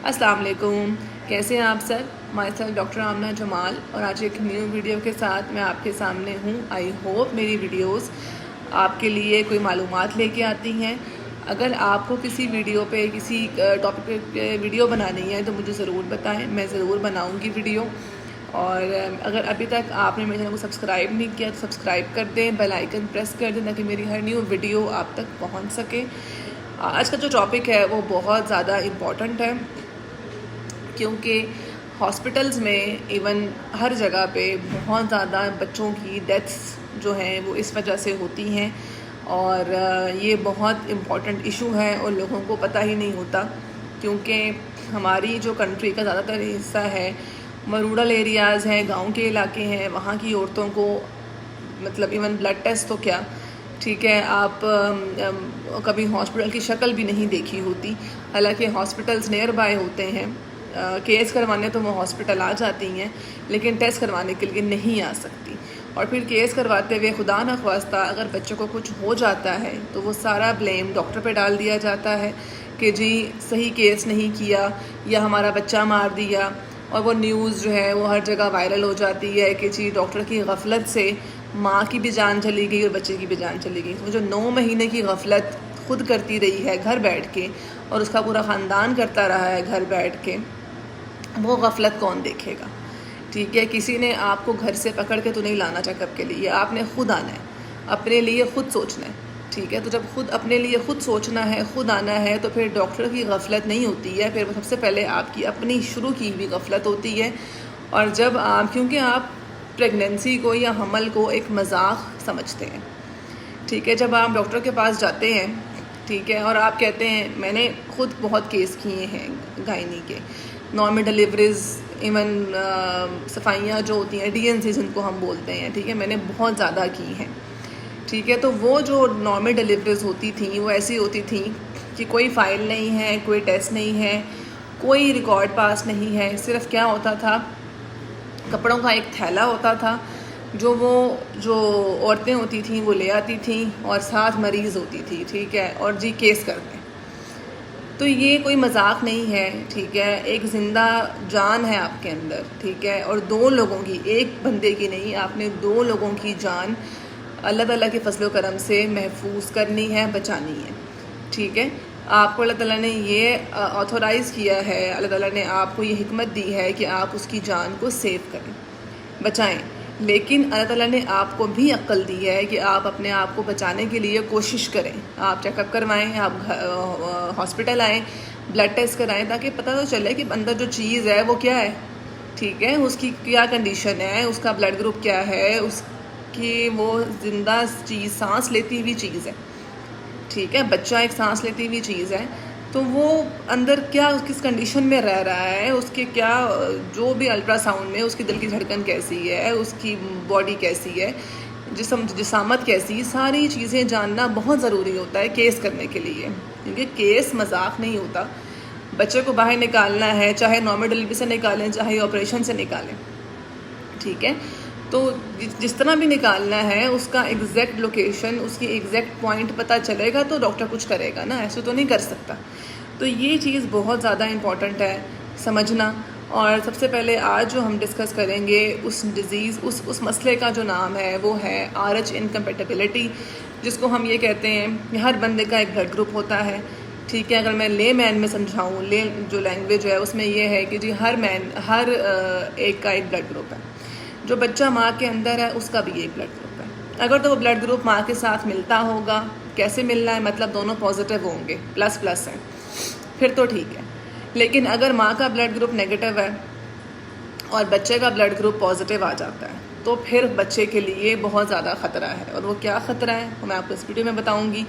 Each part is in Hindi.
अस्सलाम वालेकुम, कैसे हैं आप सर। माई सेल्फ डॉक्टर आमना जमाल और आज एक न्यू वीडियो के साथ मैं आपके सामने हूँ। आई होप मेरी वीडियोस आपके लिए कोई मालूमात लेके आती हैं। अगर आपको किसी वीडियो पे किसी टॉपिक पे वीडियो बनानी है तो मुझे ज़रूर बताएं, मैं ज़रूर बनाऊँगी वीडियो। और अगर अभी तक आपने मेरे चैनल को सब्सक्राइब नहीं किया तो सब्सक्राइब कर दें, बेल आइकन प्रेस कर दें ताकि मेरी हर न्यू वीडियो आप तक पहुँच सके। आज का जो टॉपिक है वो बहुत ज़्यादा इम्पॉर्टेंट है क्योंकि हॉस्पिटल्स में इवन हर जगह पे बहुत ज़्यादा बच्चों की डेथ्स जो हैं वो इस वजह से होती हैं और ये बहुत इम्पॉर्टेंट इशू है और लोगों को पता ही नहीं होता क्योंकि हमारी जो कंट्री का ज़्यादातर हिस्सा है वो रूरल एरियाज़ हैं, गांव के इलाके हैं। वहाँ की औरतों को मतलब इवन ब्लड टेस्ट तो क्या, ठीक है, आप कभी हॉस्पिटल की शक्ल भी नहीं देखी होती। हालांकि हॉस्पिटल्स नियर बाय होते हैं, केस करवाने तो वो हॉस्पिटल आ जाती हैं लेकिन टेस्ट करवाने के लिए नहीं आ सकती। और फिर केस करवाते हुए खुदा न ख्वास्ता अगर बच्चों को कुछ हो जाता है तो वो सारा ब्लेम डॉक्टर पे डाल दिया जाता है कि जी सही केस नहीं किया या हमारा बच्चा मार दिया। और वो न्यूज़ जो है वो हर जगह वायरल हो जाती है कि जी डॉक्टर की गफलत से माँ की भी जान चली गई और बच्चे की भी जान चली गई। वो जो 9 महीने की गफलत खुद करती रही है घर बैठ के और उसका पूरा ख़ानदान करता रहा है घर बैठ के, वो गफलत कौन देखेगा। ठीक है, किसी ने आपको घर से पकड़ के तो नहीं लाना चेकअप के लिए, आपने खुद आना है, अपने लिए खुद सोचना है। ठीक है, तो जब खुद अपने लिए खुद सोचना है, खुद आना है, तो फिर डॉक्टर की गफलत नहीं होती है, फिर सबसे पहले आपकी अपनी शुरू की हुई गफलत होती है। और जब आप, क्योंकि आप प्रेगनेंसी को या हमल को एक मजाक समझते हैं, ठीक है, जब आप डॉक्टर के पास जाते हैं, ठीक है, और आप कहते हैं, मैंने खुद बहुत केस किए हैं गायनी के, नॉर्मल डिलीवरीज, इवन सफाइयाँ जो होती हैं DNC जिनको हम बोलते हैं, ठीक है, मैंने बहुत ज़्यादा की हैं। ठीक है, तो वो जो नॉर्मल डिलीवरीज होती थी वो ऐसी होती थी कि कोई फ़ाइल नहीं है, कोई टेस्ट नहीं है, कोई रिकॉर्ड पास नहीं है। सिर्फ क्या होता था, कपड़ों का एक थैला होता था जो औरतें होती थी वो ले आती थी और साथ मरीज़ होती थी, ठीक है, और जी केस करते। तो ये कोई मजाक नहीं है, ठीक है, एक ज़िंदा जान है आपके अंदर, ठीक है, और 2 लोगों की, एक बंदे की नहीं, आपने 2 लोगों की जान अल्लाह ताला के फजलो करम से महफूज करनी है, बचानी है। ठीक है, आपको अल्लाह ताला ने ये ऑथोराइज़ किया है, अल्लाह ताला ने आपको ये हिकमत दी है कि आप उसकी जान को सेव करें, बचाएं। लेकिन अल्लाह ताला ने आपको भी अक्ल दी है कि आप अपने आप को बचाने के लिए कोशिश करें। आप चेकअप करवाएं, आप हॉस्पिटल आएँ, ब्लड टेस्ट कराएं ताकि पता तो चले कि अंदर जो चीज़ है वो क्या है, ठीक है, उसकी क्या कंडीशन है, उसका ब्लड ग्रुप क्या है, उसकी वो ज़िंदा चीज़, सांस लेती हुई चीज़ है, ठीक है, बच्चा एक सांस लेती हुई चीज़ है, तो वो अंदर क्या, किस कंडीशन में रह रहा है, उसके क्या, जो भी अल्ट्रासाउंड में उसकी दिल की धड़कन कैसी है, उसकी बॉडी कैसी है, जिसामत कैसी, सारी चीज़ें जानना बहुत ज़रूरी होता है केस करने के लिए, क्योंकि केस मजाक नहीं होता। बच्चे को बाहर निकालना है, चाहे नॉर्मल डिलीवरी से निकालें चाहे ऑपरेशन से निकालें, ठीक है, तो जिस तरह भी निकालना है उसका एग्जैक्ट लोकेशन, उसकी एग्जैक्ट पॉइंट पता चलेगा तो डॉक्टर कुछ करेगा ना, ऐसे तो नहीं कर सकता। तो ये चीज़ बहुत ज़्यादा इम्पॉर्टेंट है समझना। और सबसे पहले आज जो हम डिस्कस करेंगे उस डिज़ीज़, उस मसले का जो नाम है वो है RH इनकम्पेटिबिलिटी, जिसको हम ये कहते हैं कि हर बंदे का एक ब्लड ग्रुप होता है। ठीक है, अगर मैं ले मैन में समझाऊँ, ले जो लैंग्वेज है उसमें ये है कि जी हर एक का एक ब्लड ग्रुप है। जो बच्चा माँ के अंदर है उसका भी एक ब्लड ग्रुप है। अगर तो वो ब्लड ग्रुप माँ के साथ मिलता होगा, कैसे मिलना है, मतलब दोनों पॉजिटिव होंगे, प्लस है, फिर तो ठीक है। लेकिन अगर माँ का ब्लड ग्रुप नेगेटिव है और बच्चे का ब्लड ग्रुप पॉजिटिव आ जाता है तो फिर बच्चे के लिए बहुत ज़्यादा ख़तरा है। और वो क्या ख़तरा है वो मैं आपको इस वीडियो में बताऊँगी।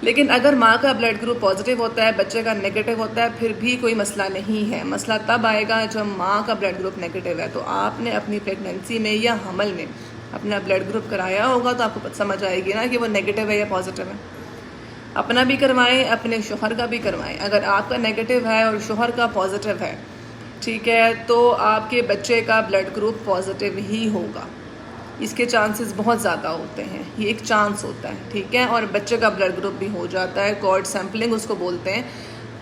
लेकिन अगर माँ का ब्लड ग्रुप पॉजिटिव होता है, बच्चे का नेगेटिव होता है, फिर भी कोई मसला नहीं है। मसला तब आएगा जब माँ का ब्लड ग्रुप नेगेटिव है। तो आपने अपनी प्रेगनेंसी में या हमल में अपना ब्लड ग्रुप कराया होगा तो आपको समझ आएगी ना कि वो नेगेटिव है या पॉजिटिव है। अपना भी करवाएं, अपने शोहर का भी करवाएं। अगर आपका नेगेटिव है और शोहर का पॉजिटिव है, ठीक है, तो आपके बच्चे का ब्लड ग्रुप पॉजिटिव ही होगा। इसके चांसेस बहुत ज़्यादा होते हैं, ये एक चांस होता है, ठीक है। और बच्चे का ब्लड ग्रुप भी हो जाता है, कॉर्ड सैम्पलिंग उसको बोलते हैं,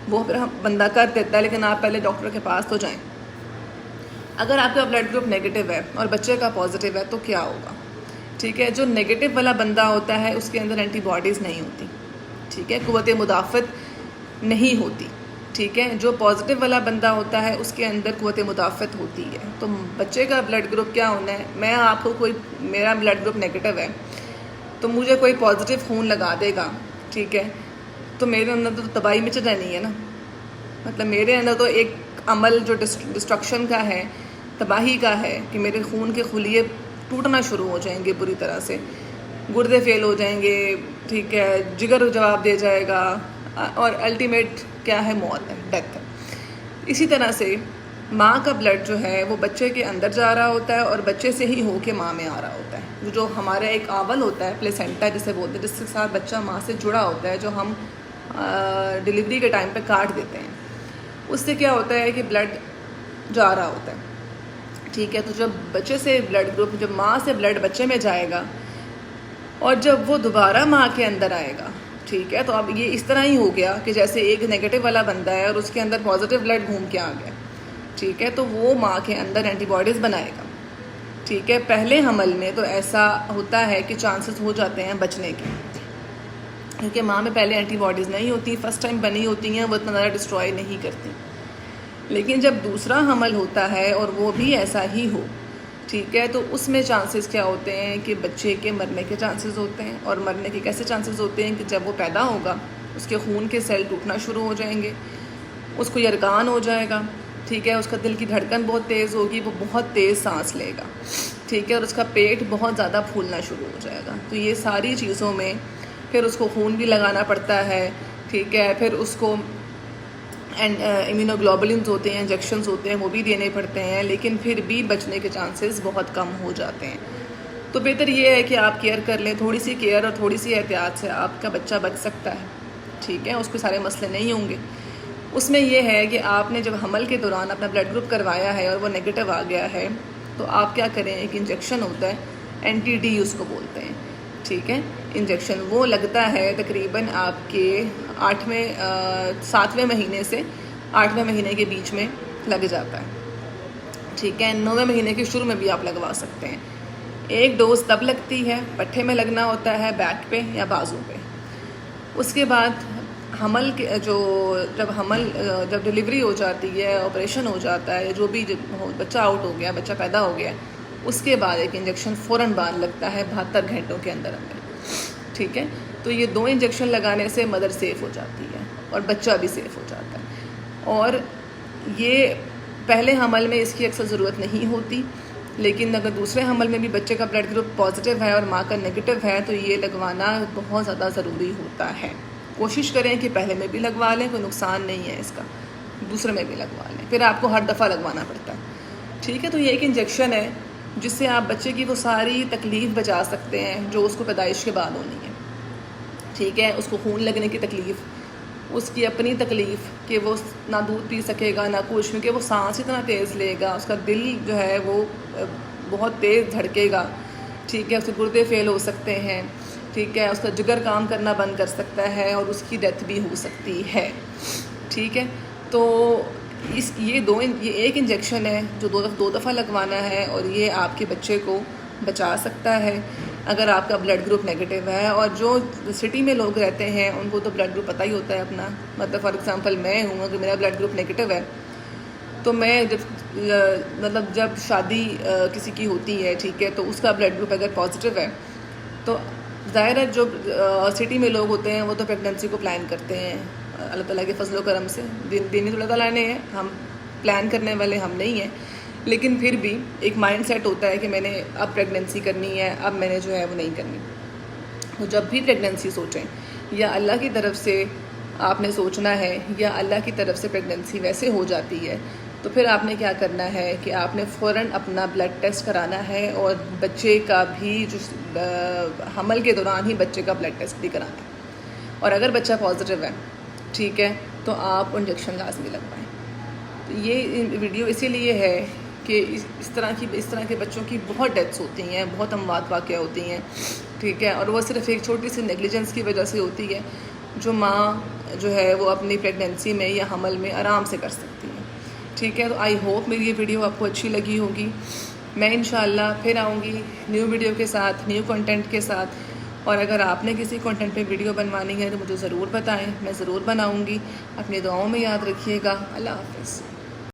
वो फिर हम बंदा कर देता है, लेकिन आप पहले डॉक्टर के पास तो जाएं। अगर आपका ब्लड ग्रुप नेगेटिव है और बच्चे का पॉजिटिव है तो क्या होगा? ठीक है, जो नेगेटिव वाला बंदा होता है उसके अंदर एंटीबॉडीज़ नहीं होती, ठीक है, क़ुव्वत मुदाफ़त नहीं होती। ठीक है, जो पॉजिटिव वाला बंदा होता है उसके अंदर क़ुव्वत मुदाफ़त होती है। तो बच्चे का ब्लड ग्रुप क्या होना है? मैं आपको कोई, मेरा ब्लड ग्रुप नेगेटिव है तो मुझे कोई पॉजिटिव खून लगा देगा, ठीक है, तो मेरे अंदर तो तबाही मच जानी है ना। मतलब मेरे अंदर तो एक अमल जो डिस्ट्रक्शन का है, तबाही का है, कि मेरे खून के खुलिये टूटना शुरू हो जाएंगे बुरी तरह से, गुर्दे फेल हो जाएंगे, ठीक है, जिगर जवाब दे जाएगा, और अल्टीमेट क्या है? मौत है, डेथ है। इसी तरह से माँ का ब्लड जो है वो बच्चे के अंदर जा रहा होता है और बच्चे से ही होके माँ में आ रहा होता है। जो हमारा एक आवल होता है, प्लेसेंटा जिसे बोलते हैं, जिसके साथ बच्चा माँ से जुड़ा होता है, जो हम डिलीवरी के टाइम पे काट देते हैं, उससे क्या होता है कि ब्लड जा रहा होता है। ठीक है, तो जब बच्चे से ब्लड ग्रुप, जब माँ से ब्लड बच्चे में जाएगा और जब वो दोबारा माँ के अंदर आएगा, ठीक है, तो अब ये इस तरह ही हो गया कि जैसे एक नेगेटिव वाला बंदा है और उसके अंदर पॉजिटिव ब्लड घूम के आ गया, ठीक है, तो वो माँ के अंदर एंटीबॉडीज़ बनाएगा। ठीक है, पहले हमल में तो ऐसा होता है कि चांसेस हो जाते हैं बचने के, क्योंकि माँ में पहले एंटीबॉडीज़ नहीं होती, फर्स्ट टाइम बनी होती हैं, वो इतना ज़्यादा डिस्ट्रॉय नहीं करती। लेकिन जब दूसरा हमल होता है और वो भी ऐसा ही हो, ठीक है, तो उसमें चांसेस क्या होते हैं कि बच्चे के मरने के चांसेस होते हैं। और मरने के कैसे चांसेस होते हैं कि जब वो पैदा होगा उसके खून के सेल टूटना शुरू हो जाएंगे, उसको यरकान हो जाएगा, ठीक है, उसका दिल की धड़कन बहुत तेज़ होगी, वो बहुत तेज़ सांस लेगा, ठीक है, और उसका पेट बहुत ज़्यादा फूलना शुरू हो जाएगा। तो ये सारी चीज़ों में फिर उसको खून भी लगाना पड़ता है, ठीक है, फिर उसको इम्यूनोग्लोबुलिन्स होते हैं, इंजेक्शन्स होते हैं, वो भी देने पड़ते हैं, लेकिन फिर भी बचने के चांसेस बहुत कम हो जाते हैं। तो बेहतर ये है कि आप केयर कर लें, थोड़ी सी केयर और थोड़ी सी एहतियात से आपका बच्चा बच सकता है, ठीक है, उसके सारे मसले नहीं होंगे। उसमें यह है कि आपने जब हमल के दौरान अपना ब्लड ग्रुप करवाया है और वो नेगेटिव आ गया है, तो आप क्या करें, एक इंजेक्शन होता है, NTD उसको बोलते हैं, ठीक है, इंजेक्शन वो लगता है तकरीबन आपके 7वें महीने से 8वें महीने के बीच में लग जाता है, ठीक है, 9वें महीने के शुरू में भी आप लगवा सकते हैं। एक डोज तब लगती है, पट्ठे में लगना होता है, बैक पे या बाजू पे। उसके बाद हमल के जब डिलीवरी हो जाती है, ऑपरेशन हो जाता है, जो भी बच्चा आउट हो गया, बच्चा पैदा हो गया, उसके बाद एक इंजेक्शन फ़ौरन बाद लगता है 72 घंटों के अंदर अंदर, ठीक है। तो ये 2 इंजेक्शन लगाने से मदर सेफ़ हो जाती है और बच्चा भी सेफ़ हो जाता है। और ये पहले हमल में इसकी अक्सर ज़रूरत नहीं होती, लेकिन अगर दूसरे हमल में भी बच्चे का ब्लड ग्रुप पॉजिटिव है और माँ का नेगेटिव है तो ये लगवाना बहुत ज़्यादा ज़रूरी होता है। कोशिश करें कि पहले में भी लगवा लें, कोई नुकसान नहीं है इसका, दूसरे में भी लगवा लें, फिर आपको हर दफ़ा लगवाना पड़ता है, ठीक है। तो ये एक इंजेक्शन है जिससे आप बच्चे की वो सारी तकलीफ़ बचा सकते हैं जो उसको पैदाइश के बाद होनी है, ठीक है। उसको खून लगने की तकलीफ़, उसकी अपनी तकलीफ़ कि वो ना दूध पी सकेगा ना कुछ, क्योंकि वो सांस इतना तेज़ लेगा, उसका दिल जो है वो बहुत तेज़ धड़केगा, ठीक है, उसके गुर्दे फेल हो सकते हैं, ठीक है, उसका जिगर काम करना बंद कर सकता है और उसकी डेथ भी हो सकती है, ठीक है। तो ये एक इंजेक्शन है जो दो दफ़ा लगवाना है और ये आपके बच्चे को बचा सकता है अगर आपका ब्लड ग्रुप नेगेटिव है। और जो सिटी में लोग रहते हैं उनको तो ब्लड ग्रुप पता ही होता है अपना, मतलब फॉर एग्ज़ाम्पल मैं हूँ, अगर मेरा ब्लड ग्रुप नेगेटिव है तो मैं जब शादी किसी की होती है, ठीक है, तो उसका ब्लड ग्रुप अगर पॉजिटिव है तो ज़ाहिर है जो सिटी में लोग होते हैं वो तो प्रेगनेंसी को प्लान करते हैं अल्लाह ताला के फजलो करम से, दिन ही अल्लाह ताला ने है, हम प्लान करने वाले हम नहीं हैं, लेकिन फिर भी एक माइंड सेट होता है कि मैंने अब प्रेगनेंसी करनी है, अब मैंने जो है वो नहीं करनी। तो जब भी प्रेगनेंसी सोचें, या अल्लाह की तरफ से आपने सोचना है या अल्लाह की तरफ से प्रेगनेंसी वैसे हो जाती है, तो फिर आपने क्या करना है कि आपने फ़ौरन अपना ब्लड टेस्ट कराना है और बच्चे का भी जो हमल के दौरान ही बच्चे का ब्लड टेस्ट भी कराना है। और अगर बच्चा पॉजिटिव है, ठीक है, तो आप इंजेक्शन लाजमी लगवाएं। तो ये वीडियो इसीलिए है कि इस तरह के बच्चों की बहुत डेथ्स होती हैं, बहुत अमवात वाक़या होती हैं, ठीक है, और वो सिर्फ एक छोटी सी नेग्लिजेंस की वजह से होती है। जो माँ जो है वो अपनी प्रेगनेंसी में या हमल में आराम से कर सकती हैं। ठीक है, तो आई होप मेरी ये वीडियो आपको अच्छी लगी होगी। मैं इंशाल्लाह फिर आऊँगी न्यू वीडियो के साथ, न्यू कंटेंट के साथ। और अगर आपने किसी कंटेंट पे वीडियो बनवानी है तो मुझे ज़रूर बताएं, मैं ज़रूर बनाऊँगी। अपनी दुआओं में याद रखिएगा। अल्लाह हाफ़िज़।